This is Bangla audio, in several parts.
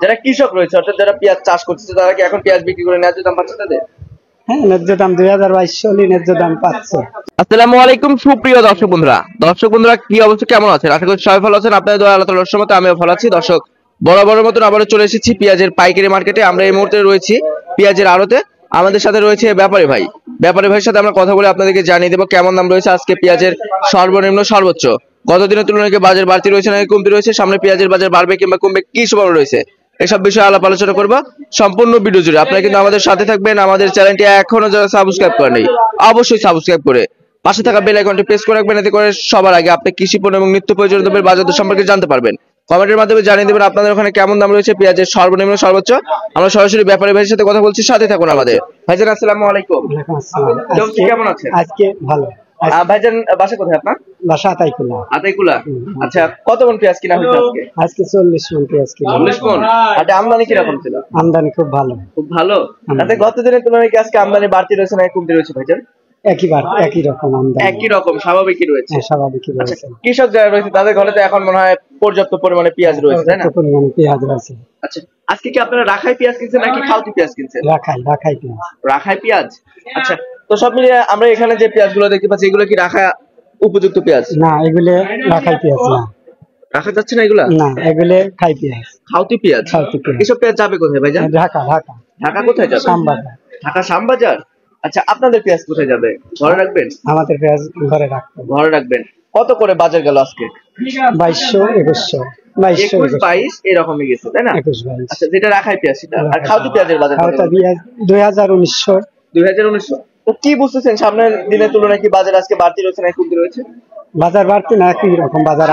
যারা কৃষক রয়েছে অর্থাৎ যারা পেঁয়াজ চাষ করছে তারা কি এখন পেঁয়াজ বিক্রি করে ন্যায্য দাম পাচ্ছে তাদের? হ্যাঁ, ন্যায্য দাম 2022 সালে ন্যায্য দাম পাচ্ছে। আসসালামু আলাইকুম সুপ্রিয় দর্শক বন্ধুরা কি অবস্থা, কেমন আছেন? আশা করি সবাই ভালো আছেন। আপনাদের দোয়া আল্লাহ তাআলার রহমতে আমিও ভালো আছি। দর্শক, বরাবরের মতন আবারও চলে এসেছি পেঁয়াজের পাইকারি মার্কেটে। আমরা এই মুহূর্তে রয়েছি পেঁয়াজের আড়তে। আমাদের সাথে রয়েছে ব্যাপারী ভাইয়ের সাথে আমরা কথা বলে আপনাদেরকে জানিয়ে দেবো কেমন দাম রয়েছে আজকে পেঁয়াজের সর্বনিম্ন সর্বোচ্চ, গত দিনের তুলনায় কি বাজার বাড়তি রয়েছে নাকি কমতি রয়েছে, সামনে পেঁয়াজের বাজার বাড়বে কিংবা কমবে, কি সম্ভাবনা রয়েছে, এসব বিষয়ে আলাপ আলোচনা করবো সম্পূর্ণ ভিডিও জুড়ে। আপনারা কিন্তু আমাদের সাথে থাকবেন। আমাদের চ্যানেলটি এখনো যারা সাবস্ক্রাইব করেনি অবশ্যই সাবস্ক্রাইব করে পাশে থাকা বেল আইকনটি প্রেস করে রাখবেন, এতে করে সবার আগে আপনি কৃষি পণ্য এবং নিত্য প্রয়োজনীয় দ্রব্যের বাজার দর সম্পর্কে জানতে পারবেন। কমেন্টের মাধ্যমে জানিয়ে দেবেন আপনাদের ওখানে কেমন দাম রয়েছে পেঁয়াজের সর্বনিম্ন সর্বোচ্চ। আমরা সরাসরি ব্যাপারী ভাইয়ের সাথে কথা বলছি, সাথে থাকুন আমাদের। ভাইজান আসসালামু আলাইকুম। কেমন আছেন? আজকে ভালো। ভাইজান বাসা কোথায় আপনার? বাসা আতাইকুলা। আতাইকুলা। আচ্ছা, কত মন পেঁয়াজ কিনা হয়েছে আজকে? আজকে 40 মণ পেঁয়াজ কিনা। 40 মন। আর আমদানি কিরকম ছিল? আমদানি খুব ভালো। খুব ভালো। তাতে গত দিনের তুলনায় কি আজকে আমদানি বাড়তি রয়েছে নাকি কমতি রয়েছে ভাইজান? একই রকম আমদানি। একই রকম স্বাভাবিকই রয়েছে। হ্যাঁ, স্বাভাবিকই রয়েছে। কৃষক যারা রয়েছে তাদের ঘরে তো এখন মনে হয় পর্যাপ্ত পরিমাণে পেঁয়াজ রয়েছে, তাই না? পর্যাপ্ত পরিমাণে পেঁয়াজ রয়েছে। আচ্ছা, আজকে কি আপনারা রাখাই পেঁয়াজ কিনছেন নাকি খাউতি পেঁয়াজ কিনছেন? রাখাই পেঁয়াজ। রাখাই পেঁয়াজ। আচ্ছা, তো সব মিলিয়ে আমরা এখানে যে পেঁয়াজগুলো দেখতে পাচ্ছি এগুলো কি রাখা উপযুক্ত পেঁয়াজ? না, এগুলো রাখাই পেঁয়াজ না। রাখা যাচ্ছে না এগুলা? না, এগুলো খাই পেঁয়াজ। খাউতি পেঁয়াজ। এসব পেঁয়াজ যাবে কোথায় ভাইজান? ঢাকা। ঢাকা কোথায় যাবে? শ্যামবাজার। ঢাকা শ্যামবাজার। আচ্ছা, আপনাদের পেঁয়াজ কোথায় যাবে? ঘরে রাখবেন? আমাদের পেঁয়াজ ঘরে রাখবেন। কত করে বাজার গেল আজকে? 2200, 2100, 22 এরকমই গেছে, তাই না? 21-22। আচ্ছা, যেটা রাখাই পেঁয়াজ সেটা। আর খাউতি পেঁয়াজের বাজার কত? 2000-1900। 2019। তো কি বুঝতেছেন সামনের দিনের তুলনায় কি বাজার আজকে বাড়তি রয়েছে নাকি কমতি রয়েছে? বাজার বাড়তি না, একই রকম বাজার।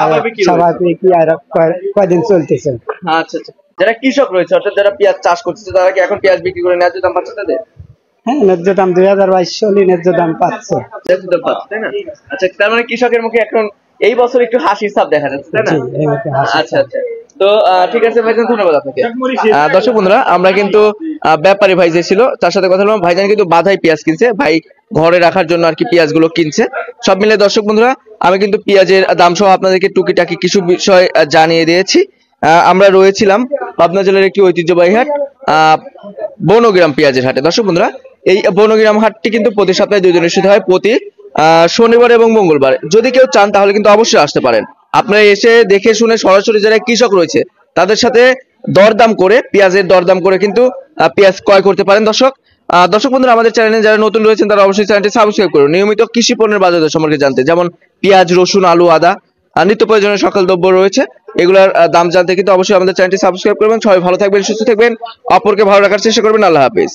স্বাভাবিকই আর কয়দিন চলতেছে। আচ্ছা, যারা কৃষক রয়েছে অর্থাৎ যারা পেঁয়াজ চাষ করছে তারা কি এখন পেঁয়াজ বিক্রি করে ন্যায্য দাম পাচ্ছে তাদের? হ্যাঁ, ন্যায্য দাম 2022 সালে ন্যায্য দাম পাচ্ছে। ন্যায্য দাম পাচ্ছে, তাই না? আচ্ছা, তার মানে কৃষকের মুখে এখন এই বছর একটু হাসির ছাপ দেখা যাচ্ছে, তাই না? আচ্ছা, তো ঠিক আছে ভাইজান, ধন্যবাদ আপনাকে। দর্শক বন্ধুরা, আমরা কিন্তু ব্যাপারী ভাই যে ছিল তার সাথে কথা বললাম। ভাইজান কিন্তু বাধাই পেঁয়াজ কিনছে, ভাই ঘরে রাখার জন্য আর কি পেঁয়াজ গুলো কিনছে। সব মিলে দর্শক বন্ধুরা আমি কিন্তু পেঁয়াজের দাম সহ আপনাদেরকে টুকিটাকি কিছু বিষয় জানিয়ে দিয়েছি। আমরা রয়েছিলাম পাবনা জেলার একটি ঐতিহ্যবাহী হাট বনগ্রাম পেঁয়াজের হাটে। দর্শক বন্ধুরা, এই বনগ্রাম হাটটি কিন্তু প্রতি সপ্তাহে 2 দিন অনুষ্ঠিত হয়, প্রতি শনিবার এবং মঙ্গলবার। যদি কেউ চান তাহলে কিন্তু অবশ্যই আসতে পারেন। আপনারা এসে দেখে শুনে সরাসরি যারা কৃষক রয়েছে তাদের সাথে পেঁয়াজের দরদাম করে কিন্তু পেঁয়াজ ক্রয় করতে পারেন। দর্শক বন্ধুরা, আমাদের চ্যানেলে যারা নতুন রয়েছেন তারা অবশ্যই চ্যানেলটি সাবস্ক্রাইব করুন নিয়মিত কৃষি পণ্যের বাজার দর সম্পর্কে জানতে, যেমন পেঁয়াজ, রসুন, আলু, আদা, নিত্য প্রয়োজনীয় সকল দ্রব্য রয়েছে, এগুলোর দাম জানতে কিন্তু অবশ্যই আমাদের চ্যানেলটি সাবস্ক্রাইব করবেন। সবাই ভালো থাকবেন, সুস্থ থাকবেন, অপরকে ভালো রাখার চেষ্টা করবেন। আল্লাহ হাফেজ।